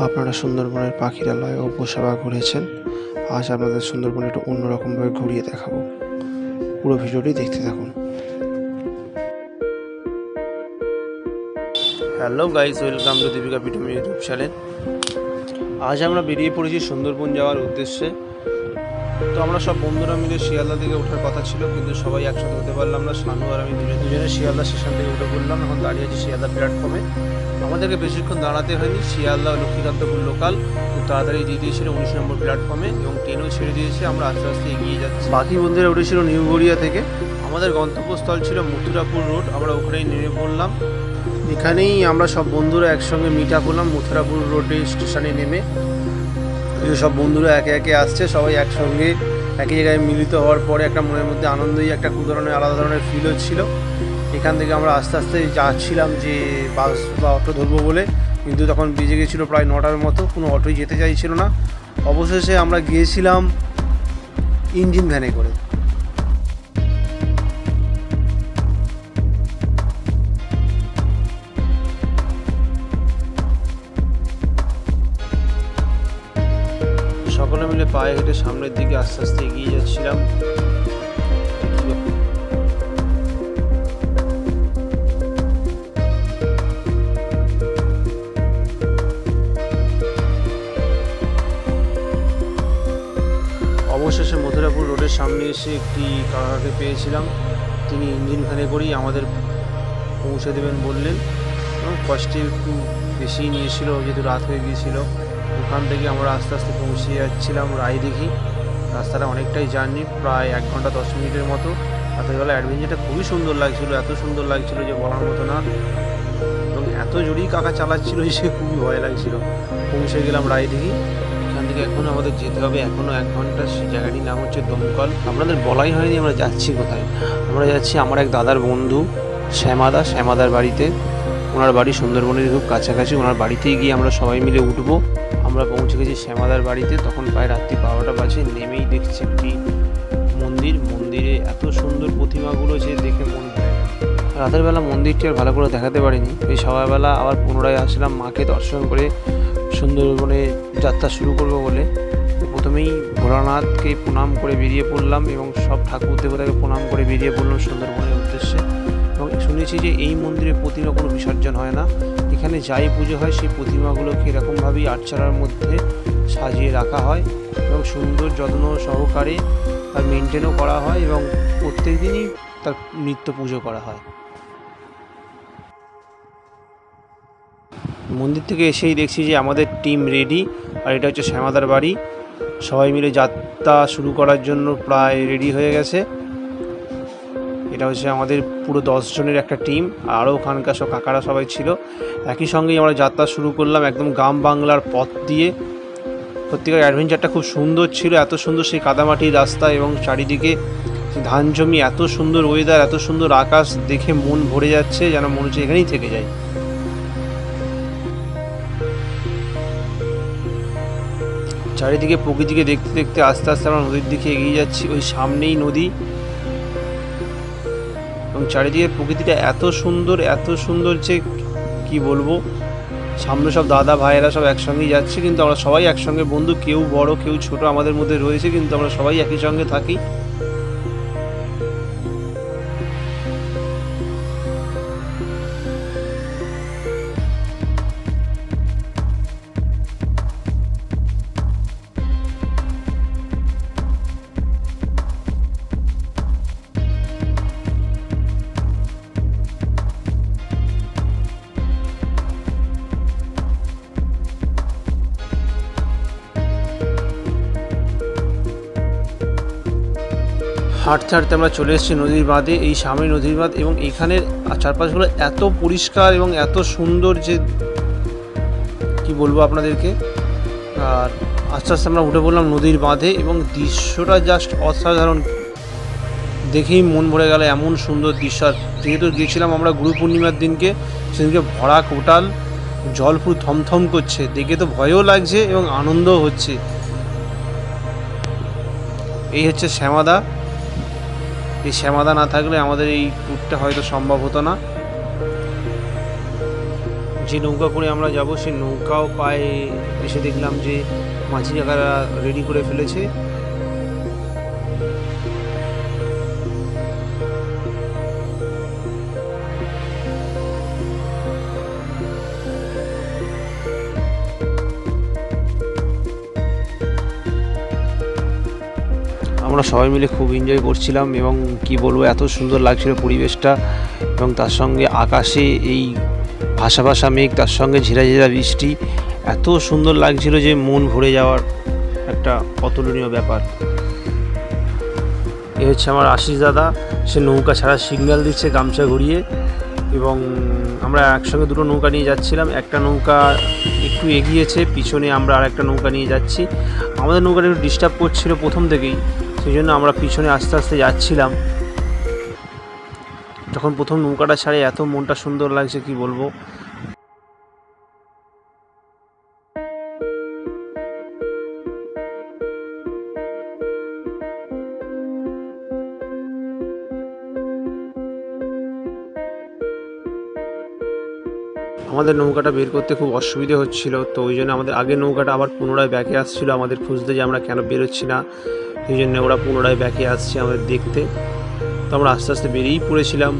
আপনারা সুন্দরবনের পাখিরালয় ও গোসাবা ঘুরেছেন। আজ আপনাদের সুন্দরবনে একটু অন্যরকমভাবে ঘুরিয়ে দেখাবো। পুরো ভিডিওটি দেখতে থাকুন। Hello guys, welcome to Deepika পিটুম ইউটিউব চ্যানেল। আজ আমরা বেরিয়ে পড়েছি সুন্দরবন যাওয়ার উদ্দেশ্যে। তো আমরা সব বন্ধুরা মিলে শিয়ালদা থেকে ওঠার কথা ছিল, কিন্তু সবাই একসাথে হতে পারলাম না। শানু আর আমি দুজনে শিয়ালদা স্টেশন থেকে উঠে পড়লাম। এখন দাঁড়িয়ে আছি শিয়ালদা প্ল্যাটফর্মে। আমাদেরকে বেশিক্ষণ দাঁড়াতে হয়নি। শিয়ালদা লক্ষ্মীকান্তপুর লোকাল খুব তাড়াতাড়ি দিয়ে দিয়েছিল 19 নম্বর প্ল্যাটফর্মে, এবং ট্রেনও ছেড়ে দিয়েছে। আমরা আস্তে আস্তে এগিয়ে যাচ্ছি। বাকি বন্ধুরা উঠেছিল নিউ গড়িয়া থেকে। আমাদের গন্তব্যস্থল ছিল মথুরাপুর রোড। আমরা ওখানেই নেমে পড়লাম। এখানেই আমরা সব বন্ধুরা একসঙ্গে মিট আপ হলাম মথুরাপুর রোডে স্টেশনে নেমে। সব বন্ধুরা একে একে আসছে, সবাই একসঙ্গে একই জায়গায় মিলিত হওয়ার পরে একটা মনের মধ্যে আনন্দই একটা ধরনের আলাদা ধরনের ফিল হচ্ছিল। এখান থেকে আমরা আস্তে আস্তে যাচ্ছিলাম যে বাস বা অটো ধরবো বলে, কিন্তু তখন বেজে গেছিলো প্রায় 9টার মতো। কোনো অটোই যেতে চাইছিল না। অবশেষে আমরা গিয়েছিলাম ইঞ্জিন ভ্যানে করে। সকলে মিলে পায়ে হেঁটে সামনের দিকে আস্তে আস্তে এগিয়ে যাচ্ছিলাম। অবশেষে মথুরাপুর রোডের সামনে এসে একটি কাকাকে পেয়েছিলাম। তিনি ইঞ্জিন ভ্যানে করেই আমাদের পৌঁছে দেবেন বললেন, এবং কষ্টে একটু বেশি নিয়েছিল যেহেতু রাত হয়ে গিয়েছিল। ওখান থেকে আমরা আস্তে আস্তে পৌঁছে যাচ্ছিলাম রায়দিঘি। রাস্তাটা অনেকটাই জার্নি, প্রায় 1 ঘন্টা 10 মিনিটের মতো। রাতের বেলা অ্যাডভেঞ্চারটা খুবই সুন্দর লাগছিল, এত সুন্দর লাগছিল যে বলার মতো না। এবং এত জোরেই কাকা চালাচ্ছিল যে খুবই ভয় লাগছিল। পৌঁছে গেলাম রায়দিঘি। এখান থেকে এখন আমাদের যেতে হবে এখনও 1 ঘন্টা। সেই জায়গাটির নাম হচ্ছে দমকল। আপনাদের বলাই হয়নি আমরা যাচ্ছি কোথায়। আমরা যাচ্ছি আমার এক দাদার বন্ধু শ্যামাদার বাড়িতে। ওনার বাড়ি সুন্দরবনের খুব কাছাকাছি। ওনার বাড়িতেই গিয়ে আমরা সবাই মিলে উঠবো। আমরা পৌঁছে গেছি শ্যামাদার বাড়িতে। তখন প্রায় রাত্রি 12টা বাজে। নেমেই দেখছি একটি মন্দিরে এত সুন্দর প্রতিমাগুলো যে দেখে মন ভরে গেল। রাতের বেলা মন্দিরটি আর ভালো করে দেখাতে পারিনি। এই সকালবেলা আবার পুনরায় আসলাম মাকে দর্শন করে সুন্দরবনে যাত্রা শুরু করব বলে। প্রথমেই ভোলানাথকে প্রণাম করে বেরিয়ে পড়লাম, এবং সব ঠাকুর দেবতাকে প্রণাম করে বেরিয়ে পড়লাম সুন্দরবনের উদ্দেশ্যে। এবং শুনেছি যে এই মন্দিরে প্রতিমা কোনো বিসর্জন হয় না। এখানে যাই পুজো হয় সেই প্রতিমাগুলোকে এরকমভাবেই আটচালার মধ্যে সাজিয়ে রাখা হয়, এবং সুন্দর যত্ন সহকারে তার মেনটেনও করা হয়, এবং প্রত্যেক দিনই তার নিত্য পুজো করা হয়। মন্দির থেকে এসেই দেখছি যে আমাদের টিম রেডি, আর এটা হচ্ছে শ্যামাদার বাড়ি। সবাই মিলে যাত্রা শুরু করার জন্য প্রায় রেডি হয়ে গেছে। এটা হচ্ছে আমাদের পুরো 10 জনের একটা টিম, আরও ওখানকার সব কাকারা সবাই ছিল। একই সঙ্গেই আমরা যাত্রা শুরু করলাম একদম গ্রাম বাংলার পথ দিয়ে। সত্যিকার অ্যাডভেঞ্চারটা খুব সুন্দর ছিল। এত সুন্দর সেই কাদামাটির রাস্তা, এবং চারিদিকে ধান জমি, এত সুন্দর ওয়েদার, এত সুন্দর আকাশ দেখে মন ভরে যাচ্ছে, যেন মনে হচ্ছে এখানেই থেকে যায়। চারিদিকে প্রকৃতিকে দেখতে দেখতে আস্তে আস্তে আমরা নদীর দিকে এগিয়ে যাচ্ছি। ওই সামনেই নদী, এবং চারিদিকে প্রকৃতিটা এত সুন্দর যে কি বলবো। সামনে সব দাদা ভাইয়েরা সব একসঙ্গেই যাচ্ছে, কিন্তু আমরা সবাই একসঙ্গে বন্ধু। কেউ বড় কেউ ছোট আমাদের মধ্যে রয়েছে, কিন্তু আমরা সবাই একই সঙ্গে থাকি। হাঁটতে হাঁটতে আমরা চলে এসেছি নদীর বাঁধে। এই সামনে নদীর বাঁধ, এবং এখানের চারপাশগুলো এত পরিষ্কার এবং এত সুন্দর যে কি বলবো আপনাদেরকে। আর আস্তে আস্তে আমরা উঠে পড়লাম নদীর বাঁধে, এবং দৃশ্যটা জাস্ট অসাধারণ। দেখেই মন ভরে গেল, এমন সুন্দর দৃশ্য। যেহেতু গিয়েছিলাম আমরা গুরু পূর্ণিমার দিনকে, সেদিনকে ভরা কোটাল, জল পুরো থমথম করছে। দেখে তো ভয়ও লাগছে এবং আনন্দও হচ্ছে। এই হচ্ছে শ্যামাদা। এই শ্যামাদা না থাকলে আমাদের এই ট্যুরটা হয়তো সম্ভব হতো না। যে নৌকা করে আমরা যাব সেই নৌকাও পায়ে এসে দেখলাম যে মাঝি কাকারা রেডি করে ফেলেছে। আমরা সবাই মিলে খুব এনজয় করছিলাম এবং কি বলবো, এত সুন্দর লাগছিল পরিবেশটা, এবং তার সঙ্গে আকাশে এই ভাসা ভাসা মেঘ, তার সঙ্গে ঝিরা ঝিরা বৃষ্টি, এত সুন্দর লাগছিল যে মন ভরে যাওয়ার একটা অতুলনীয় ব্যাপার। এ হচ্ছে আমার আশিস দাদা, সে নৌকা ছাড়া সিগন্যাল দিচ্ছে গামছা ঘুরিয়ে, এবং আমরা একসঙ্গে দুটো নৌকা নিয়ে যাচ্ছিলাম। একটা নৌকা একটু এগিয়েছে, পিছনে আমরা আর একটা নৌকা নিয়ে যাচ্ছি। আমাদের নৌকাটা একটু ডিস্টার্ব করছিল প্রথম থেকেই, সেই জন্য আমরা পিছনে আস্তে আস্তে যাচ্ছিলাম। যখন প্রথম নৌকাটা ছাড়ে এত মনটা সুন্দর লাগছে কি বলবো। আমাদের নৌকাটা বের করতে খুব অসুবিধে হচ্ছিল, তো ওই জন্য আমাদের আগের নৌকাটা আবার পুনরায় ব্যাকে আসছিলো আমাদের খুঁজতে, যে আমরা কেন বেরোচ্ছি না। সেই জন্য ওরা পুনরায় ব্যাকে আসছে আমাদের দেখতে। তো আমরা আস্তে আস্তে বেরিয়েই পড়েছিলাম।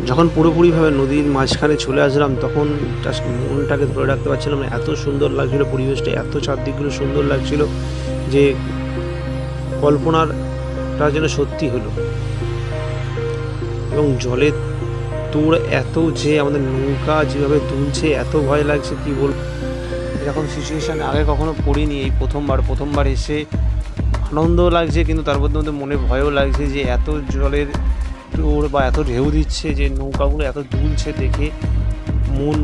যখন পুরোপুরিভাবে নদীর মাঝখানে চলে আসলাম তখন জাস্ট মনটাকে ধরে রাখতে পারছিলাম না, এত সুন্দর লাগছিল পরিবেশটা, এত চারদিকগুলো সুন্দর লাগছিল যে কল্পনাটা যেন সত্যি হলো। এবং জলের তোড় এত যে আমাদের নৌকা যেভাবে দুলছে, এত ভয় লাগছে কি বলবো। এরকম সিচুয়েশান আগে কখনো পড়িনি, এই প্রথমবার এসে আনন্দও লাগছে, কিন্তু তার মধ্যে মনে ভয়ও লাগছে যে এত জলের তোড় বা এত ঢেউ দিচ্ছে যে নৌকাগুলো এত দুলছে দেখে মন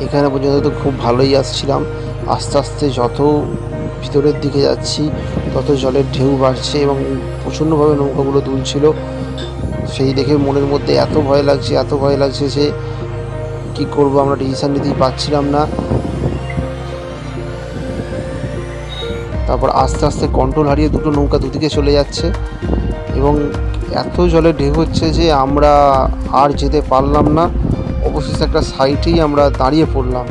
এখানে পর্যন্ত তো খুব ভালোই আসছিলাম। আস্তে আস্তে যত ভিতরের দিকে যাচ্ছি তত জলের ঢেউ বাড়ছে এবং প্রচণ্ডভাবে নৌকাগুলো দুলছিল। সেই দেখে মনের মধ্যে এত ভয় লাগছে যে কি করব আমরা ডিসিশন নিতেই পারছিলাম না। তারপর আস্তে আস্তে কন্ট্রোল হারিয়ে দুটো নৌকা দুদিকে চলে যাচ্ছে এবং এত জলের ঢেউ হচ্ছে যে আমরা আর যেতে পারলাম না। অবশেষে একটা সাইটেই আমরা দাঁড়িয়ে পড়লাম।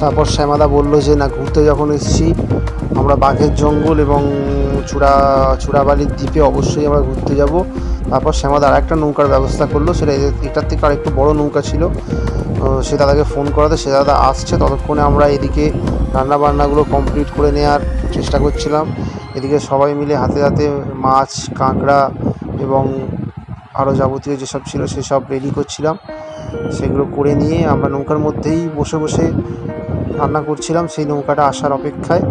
তারপর শ্যামাদা বলল যে না, ঘুরতে যখন এসেছি আমরা বাঘের জঙ্গল এবং চূড়াবালির দ্বীপে অবশ্যই আমরা ঘুরতে যাব। তারপর শ্যামাদা আর একটা নৌকার ব্যবস্থা করলো, সেটা এটার থেকে আর একটু বড় নৌকা ছিল। সে দাদাকে ফোন করাতে সে দাদা আসছে, ততক্ষণে আমরা এদিকে রান্নাবান্নাগুলো কমপ্লিট করে নেওয়ার চেষ্টা করছিলাম। এদিকে সবাই মিলে হাতে হাতে মাছ, কাঁকড়া এবং আরও যাবতীয় যেসব ছিল সেসব রেডি করছিলাম। সেগুলো করে নিয়ে আমরা নৌকার মধ্যেই বসে বসে রান্না করছিলাম, সেই নৌকাটা আসার অপেক্ষায়।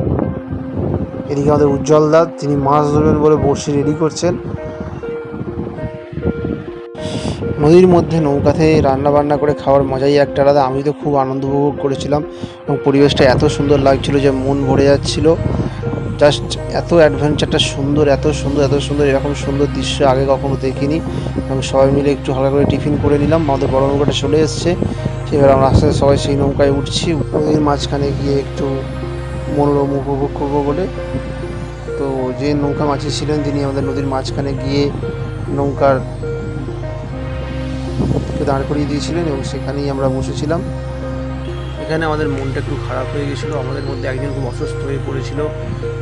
এদিকে আমাদের উজ্জ্বল দা, তিনি মাছ ধরবেন বলে বড়শি রেডি করছেন। নদীর মধ্যে নৌকাতে রান্না বান্না করে খাওয়ার মজাই একটা আলাদা। আমি তো খুব আনন্দ উপভোগ করেছিলাম এবং পরিবেশটা এত সুন্দর লাগছিল যে মন ভরে যাচ্ছিল। জাস্ট এত অ্যাডভেঞ্চারটা সুন্দর, এত সুন্দর, এরকম সুন্দর দৃশ্য আগে কখনো দেখিনি। এবং সবাই মিলে একটু হালকা করে টিফিন করে নিলাম। আমাদের বড় নৌকাটা চলে এসছে, সেবার আমরা আস্তে আস্তে সবাই সেই নৌকায় উঠছি। নদীর মাঝখানে গিয়ে একটু মনোরম উপভোগ করবো বলে। তো যে নৌকা মাঝি ছিলেন তিনি আমাদের নদীর মাঝখানে গিয়ে নৌকার দাঁড় করিয়ে দিয়েছিলেন এবং সেখানেই আমরা বসেছিলাম। এখানে আমাদের মনটা একটু খারাপ হয়ে গেছিলো। আমাদের মধ্যে একজন খুব অসুস্থ হয়ে পড়েছিল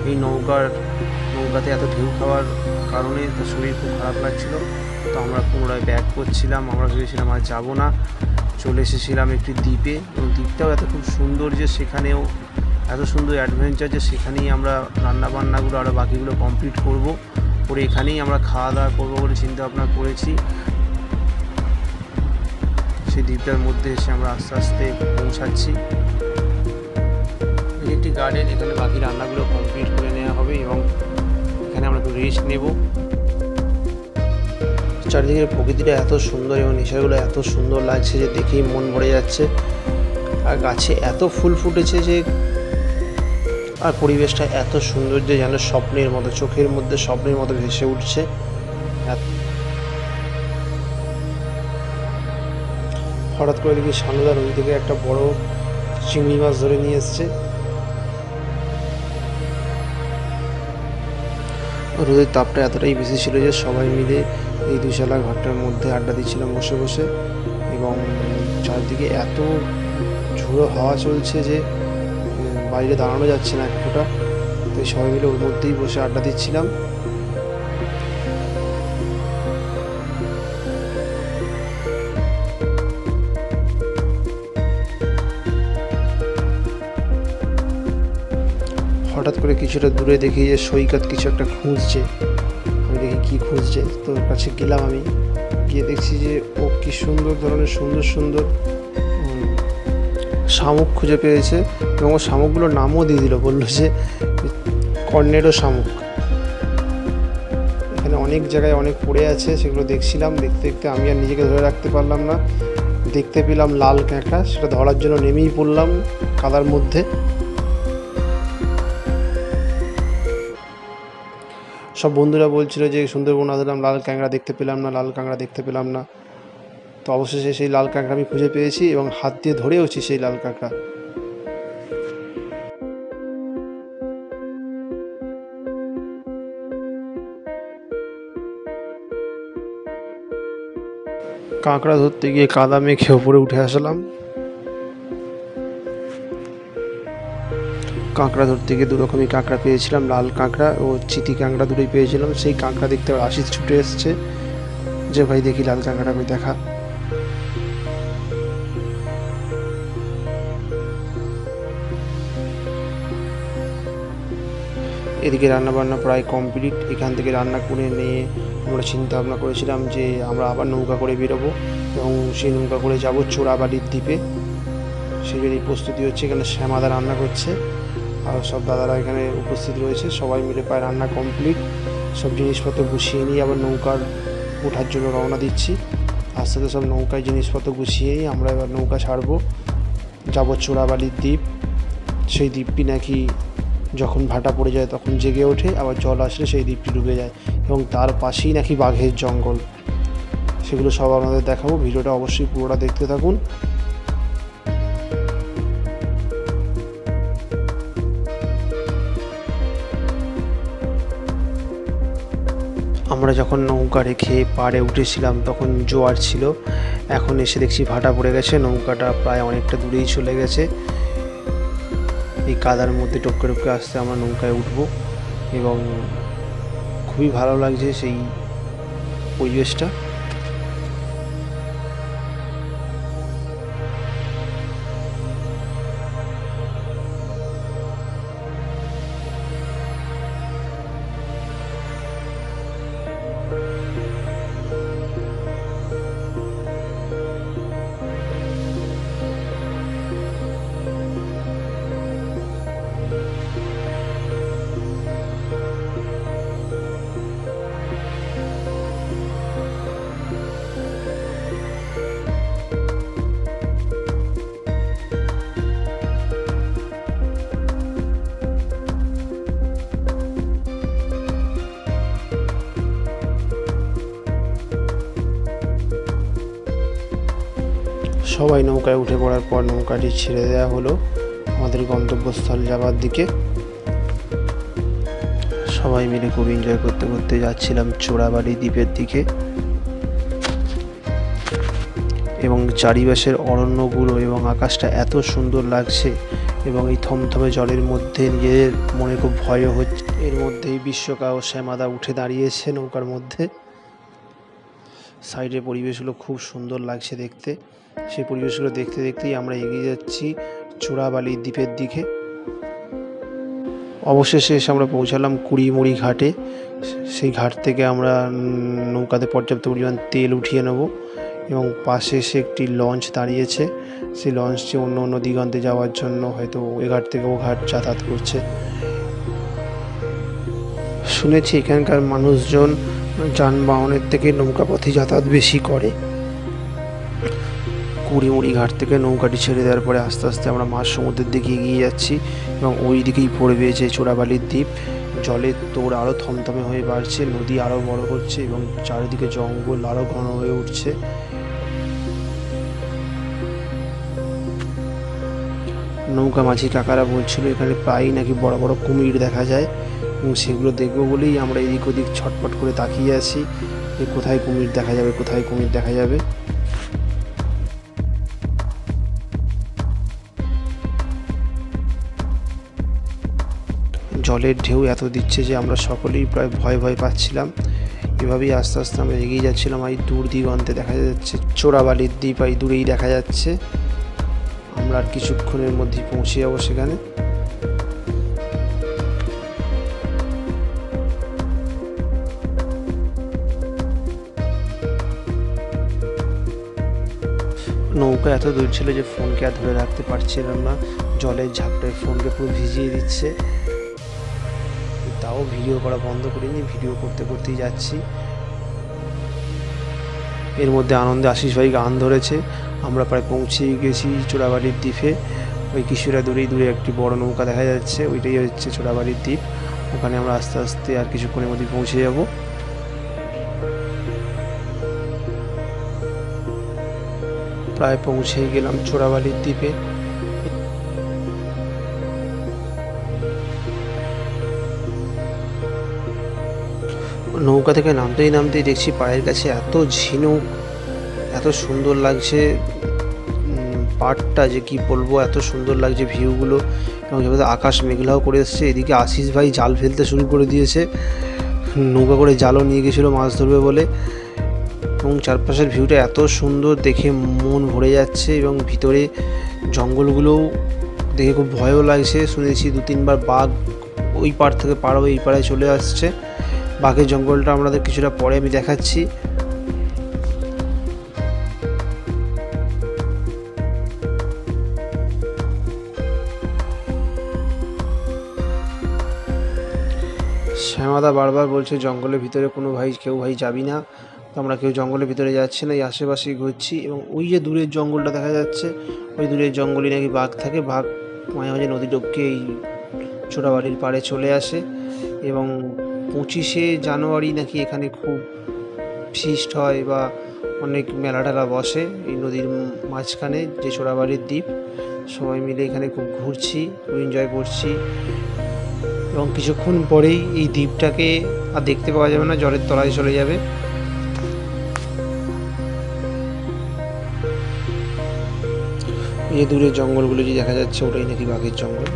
এই নৌকাতে এত ঢেউ খাওয়ার কারণে, তার শরীর খুব খারাপ লাগছিল। তো আমরা পুনরায় ব্যাক করছিলাম। আমরা ভেবেছিলাম আর যাবো না, চলে এসেছিলাম একটি দ্বীপে, এবং দ্বীপটাও এত খুব সুন্দর যে সেখানেও এত সুন্দর অ্যাডভেঞ্চার যে সেখানেই আমরা রান্নাবান্নাগুলো আরও বাকিগুলো কমপ্লিট করব, করে এখানেই আমরা খাওয়া দাওয়া করবো বলে চিন্তা ভাবনা করেছি। সেই দ্বীপটার মধ্যে এসে আমরা আস্তে আস্তে পৌঁছাচ্ছি। একটি গার্ডেন, এখানে বাকি রান্নাগুলো কমপ্লিট করে নেওয়া হবে এবং এখানে আমরা একটু রেস্ট নেব। চারিদিকের প্রকৃতিটা এত সুন্দর এবং নেচারগুলো এত সুন্দর লাগছে যে দেখেই মন ভরে যাচ্ছে। আর গাছে এত ফুল ফুটেছে যে, আর পরিবেশটা এত সুন্দর যে যেন স্বপ্নের মতো, চোখের মধ্যে স্বপ্নের মতো ভেসে উঠছে। হঠাৎ করে দেখি সানুদা নদী থেকে একটা বড় চিংড়ি মাছ ধরে নিয়ে এসছে। রোদের তাপটা এতটাই বেশি ছিল যে সবাই মিলে এই দুশালা ঘরটার মধ্যে আড্ডা দিচ্ছিলাম বসে বসে, এবং চারদিকে এত ঝোড়ো হাওয়া চলছে যে বাইরে দাঁড়ানো যাচ্ছে না এক ফোঁটা। তো সবাই মিলে ওর মধ্যেই বসে আড্ডা দিচ্ছিলাম। হঠাৎ করে কিছুটা দূরে দেখি যে সৈকত কিছু একটা খুঁজছে। আমি দেখি কী খুঁজছে, তো ওর কাছে গেলাম। আমি গিয়ে দেখছি যে ও কি সুন্দর ধরনের সুন্দর সুন্দর শামুক খুঁজে পেয়েছে, এবং ও শামুকগুলোর নামও দিয়ে দিল, বললো যে কর্নেডো শামুক। এখানে অনেক জায়গায় অনেক পড়ে আছে, সেগুলো দেখছিলাম। দেখতে দেখতে আমি আর নিজেকে ধরে রাখতে পারলাম না, দেখতে পেলাম লাল কাঁকড়া, সেটা ধরার জন্য নেমেই পড়লাম কাদার মধ্যে। সব বন্ধুরা বলছিল যে সুন্দরবন আসলাম, লাল কাঁকড়া দেখতে পেলাম না, লাল কাঁকড়া দেখতে পেলাম না। তো অবশেষে সেই লাল কাঁকড়া আমি খুঁজে পেয়েছি এবং হাত দিয়ে ধরেওছি সেই লাল কাঁকড়া। কাঁকড়া ধরতে গিয়ে কাদা মেখে ওপরে উঠে আসলাম। কাঁকড়া ধরতে গিয়ে দু রকমই কাঁকড়া পেয়েছিলাম, লাল কাঁকড়া ও চিতি কাঁকড়া দুটোই পেয়েছিলাম। সেই কাঁকড়া দেখতে আশিস ছুটে এসছে যে ভাই দেখি লাল কাঁকড়া কই দেখা। এদিকে রান্নাবান্না প্রায় কমপ্লিট। এখান থেকে রান্না করে নিয়ে আমরা চিন্তা ভাবনা করেছিলাম যে আমরা আবার নৌকা করে বেরোবো এবং সেই নৌকা করে যাব চোরাবালির দ্বীপে। সেই জন্যই প্রস্তুতি হচ্ছে। এখানে শ্যামাদা রান্না করছে আর সব দাদারা এখানে উপস্থিত রয়েছে। সবাই মিলে প্রায় রান্না কমপ্লিট। সব জিনিসপত্র গুছিয়ে নিয়ে আবার নৌকার ওঠার জন্য রওনা দিচ্ছি। আস্তে আস্তে সব নৌকায় জিনিসপত্র গুছিয়ে নিয়ে আমরা এবার নৌকা ছাড়বো, যাবো চোরাবালির দ্বীপ। সেই দ্বীপটি নাকি যখন ভাটা পড়ে যায় তখন জেগে ওঠে, আবার জল আসলে সেই দ্বীপটি ডুবে যায়, এবং তার পাশেই নাকি বাঘের জঙ্গল। সেগুলো সব আপনাদের দেখাবো। ভিডিওটা অবশ্যই পুরোটা দেখতে থাকুন। আমরা যখন নৌকা রেখে পাড়ে উঠেছিলাম তখন জোয়ার ছিল, এখন এসে দেখছি ভাটা পড়ে গেছে। নৌকাটা প্রায় অনেকটা দূরেই চলে গেছে। এই কাদার মধ্যে টপকে টপকে আসতে আমরা নৌকায় উঠবো, এবং খুবই ভালো লাগছে সেই পরিবেশটা। সবাই নৌকায় উঠে পড়ার পর নৌকাটি ছেড়ে দেওয়া হলো আমাদের গন্তব্যস্থল যাবার দিকে। সবাই মিলে খুব এনজয় করতে করতে যাচ্ছিলাম চোরাবালি দ্বীপের দিকে, এবং চারিপাশের অরণ্যগুলো এবং আকাশটা এত সুন্দর লাগছে, এবং এই থমথমে জলের মধ্যে নিজের মনে খুব ভয়ও হচ্ছে। এর মধ্যেই বিশ্বকা ও শ্যামাদা উঠে দাঁড়িয়েছে নৌকার মধ্যে। সাইডের পরিবেশগুলো খুব সুন্দর লাগছে দেখতে। সেই পরিবেশগুলো দেখতে দেখতেই আমরা এগিয়ে যাচ্ছি চোরাবালি দ্বীপের দিকে। অবশেষে এসে আমরা পৌঁছালাম কুড়িমুড়ি ঘাটে। সেই ঘাট থেকে আমরা নৌকাতে পর্যাপ্ত পরিমাণ তেল উঠিয়ে নেব এবং পাশে এসে একটি লঞ্চ দাঁড়িয়েছে। সেই লঞ্চটি অন্য অন্য দিগন্তে যাওয়ার জন্য হয়তো ওই ঘাট থেকে ও ঘাট যাতায়াত করছে। শুনেছি এখানকার মানুষজন যানবাহনের থেকে নৌকা পথে যাতায়াত বেশি করে। কুড়িমুড়ি ঘাট থেকে নৌকাটি ছেড়ে দেওয়ার পরে আস্তে আস্তে আমরা মাঝ সমুদ্রের দিকে এগিয়ে যাচ্ছি এবং ওই দিকেই পড়বে যে চোরাবালির দ্বীপ। জলের তোড় আরও থমথমে হয়ে বাড়ছে, নদী আরও বড় হচ্ছে এবং চারিদিকে জঙ্গল আরও ঘন হয়ে উঠছে। নৌকা মাঝি কাকারা বলছিল এখানে প্রায়ই নাকি বড় বড় কুমির দেখা যায় এবং সেগুলো দেখবো বলেই আমরা এদিক ওদিক ছটপট করে তাকিয়ে আছি যে কোথায় কুমির দেখা যাবে, কোথায় কুমির দেখা যাবে। জলের ঢেউ এত দিচ্ছে যে আমরা সকলেই প্রায় ভয় ভয় পাচ্ছিলাম। এভাবেই আস্তে আস্তে আমরা এগিয়ে যাচ্ছিলাম। এই দূর দিগন্তে দেখা যাচ্ছে চোরাবালির দ্বীপ, এই দূরেই দেখা যাচ্ছে। আমরা আর কিছুক্ষণের মধ্যেই পৌঁছে যাবো সেখানে। নৌকা এত দূর ছিল যে ফোনকে আর ধরে রাখতে পারছিলাম না। জলের ঝাপটায় ফোনকে পুরো ভিজিয়ে দিচ্ছে। তাও ভিডিও করা বন্ধ করিনি, ভিডিও করতে করতেই যাচ্ছি। এর মধ্যে আনন্দে আশিস ভাই গান ধরেছে। আমরা প্রায় পৌঁছেই গেছি চোরাবালির দ্বীপে। ওই কিছুটা দূরে একটি বড় নৌকা দেখা যাচ্ছে, ওইটাই হচ্ছে চোরাবালির দ্বীপ। ওখানে আমরা আস্তে আস্তে আর কিছুক্ষণের মধ্যে পৌঁছে যাব। প্রায় পৌঁছেই গেলাম চোরাবালির দ্বীপে। নৌকা থেকে নামতেই দেখছি পায়ের কাছে এত ঝিনুক, এত সুন্দর লাগছে পাড়টা যে কি বলবো, এত সুন্দর লাগছে ভিউগুলো। এবং যেভাবে আকাশ মেঘলাও করে এসছে। এদিকে আশিস ভাই জাল ফেলতে শুরু করে দিয়েছে, নৌকা করে জালও নিয়ে গেছিলো মাছ ধরবে বলে। এবং চারপাশের ভিউটা এত সুন্দর দেখে মন ভরে যাচ্ছে এবং ভিতরে জঙ্গলগুলোও দেখে খুব ভয়ও লাগছে। শুনেছি 2-3বার বাঘ ওই পাড় থেকে পার হয়ে এই পাড়ায় চলে আসছে। বাঘের জঙ্গলটা আমাদের কিছুটা পরে আমি দেখাচ্ছি। শ্যামাদা বারবার বলছে জঙ্গলের ভিতরে কেউ ভাই যাবি না। তো আমরা কেউ জঙ্গলের ভিতরে যাচ্ছি না, এই আশেপাশেই ঘুরছি। এবং ওই যে দূরের জঙ্গলটা দেখা যাচ্ছে, ওই দূরের জঙ্গলে নাকি বাঘ থাকে। বাঘ মাঝে মাঝে নদী টপকে এই চোরাবালির পাড়ে চলে আসে। এবং 25শে জানুয়ারি নাকি এখানে খুব ফিস্ট হয় বা অনেক মেলা টেলা বসে এই নদীর মাঝখানে যে চোরাবালির দ্বীপ। সবাই মিলে এখানে খুব ঘুরছি, খুব এনজয় করছি। এবং কিছুক্ষণ পরেই এই দ্বীপটাকে আর দেখতে পাওয়া যাবে না, জলের তলায় চলে যাবে। এই দূরের জঙ্গলগুলো যে দেখা যাচ্ছে ওটাই নাকি বাঘের জঙ্গল।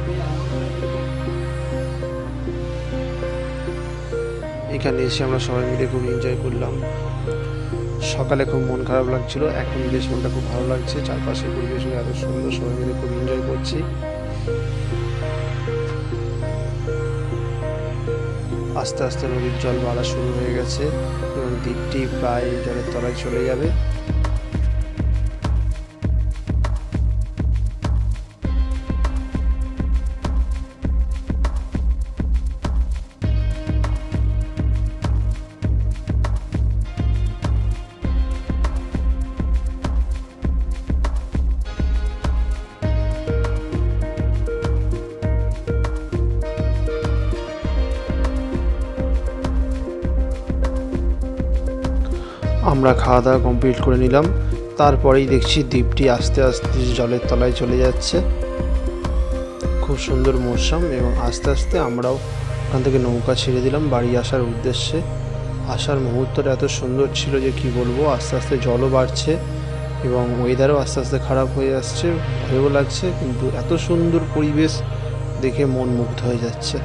এখানে এসে আমরা সবাই মিলে খুব এনজয় করলাম। সকালে খুব মন খারাপ লাগছিল, এখন বেশ মনটা খুব ভালো লাগছে। চারপাশের পরিবেশগুলো এত সুন্দর, সবাই মিলে খুব এনজয় করছি। আস্তে আস্তে নদীর জল বাড়া শুরু হয়ে গেছে এবং দ্বীপটি প্রায় জলের তলায় চলে যাবে। আমরা খাওয়া দাওয়া কমপ্লিট করে নিলাম। তারপরেই দেখছি দ্বীপটি আস্তে আস্তে জলের তলায় চলে যাচ্ছে। খুব সুন্দর মৌসুম এবং আস্তে আস্তে আমরাও ওখান থেকে নৌকা ছেড়ে দিলাম বাড়ি আসার উদ্দেশ্যে। আসার মুহূর্তটা এত সুন্দর ছিল যে কি বলবো। আস্তে আস্তে জলও বাড়ছে এবং ওয়েদারও আস্তে আস্তে খারাপ হয়ে আসছে, ভয়ও লাগছে, কিন্তু এত সুন্দর পরিবেশ দেখে মন মুগ্ধ হয়ে যাচ্ছে।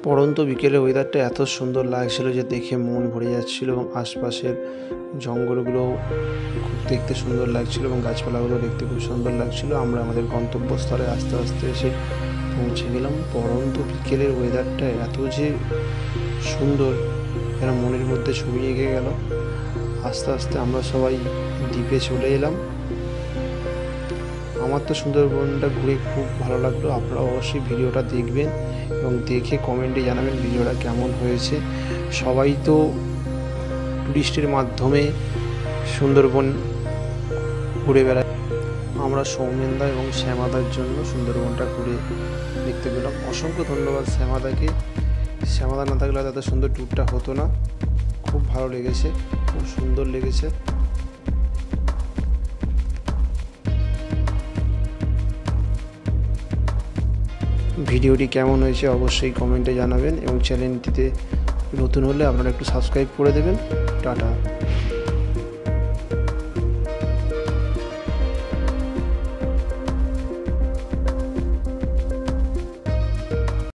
পড়ন্ত বিকেলে ওয়েদারটা এত সুন্দর লাগছিল যে দেখে মন ভরে যাচ্ছিল, এবং আশপাশের জঙ্গলগুলো খুব দেখতে সুন্দর লাগছিল এবং গাছপালাগুলো দেখতে খুব সুন্দর লাগছিল। আমরা আমাদের গন্তব্যস্থলে আস্তে আস্তে এসে পৌঁছে গেলাম। পড়ন্ত বিকেলের ওয়েদারটা এত যে সুন্দর যেন মনের মধ্যে ছবি এঁকে গেল। আস্তে আস্তে আমরা সবাই দ্বীপে চলে এলাম। আমার তো সুন্দরবনটা ঘুরে খুব ভালো লাগলো। আপনারা অবশ্যই ভিডিওটা দেখবেন এবং দেখে কমেন্টে জানাবেন ভিডিওটা কেমন হয়েছে। সবাই তো টুরিস্টের মাধ্যমে সুন্দরবন ঘুরে বেড়ায়। আমরা সৌমেনদা এবং শ্যামাদার জন্য সুন্দরবনটা ঘুরে দেখতে পেলাম। অসংখ্য ধন্যবাদ শ্যামাদাকে। শ্যামাদা না থাকলে এত সুন্দর ট্যুরটা হতো না। খুব ভালো লেগেছে, খুব সুন্দর লেগেছে। ভিডিওটি কেমন হয়েছে অবশ্যই কমেন্টে জানাবেন এবং চ্যানেলটিতে নতুন হলে আপনারা একটু সাবস্ক্রাইব করে দেবেন। টাটা।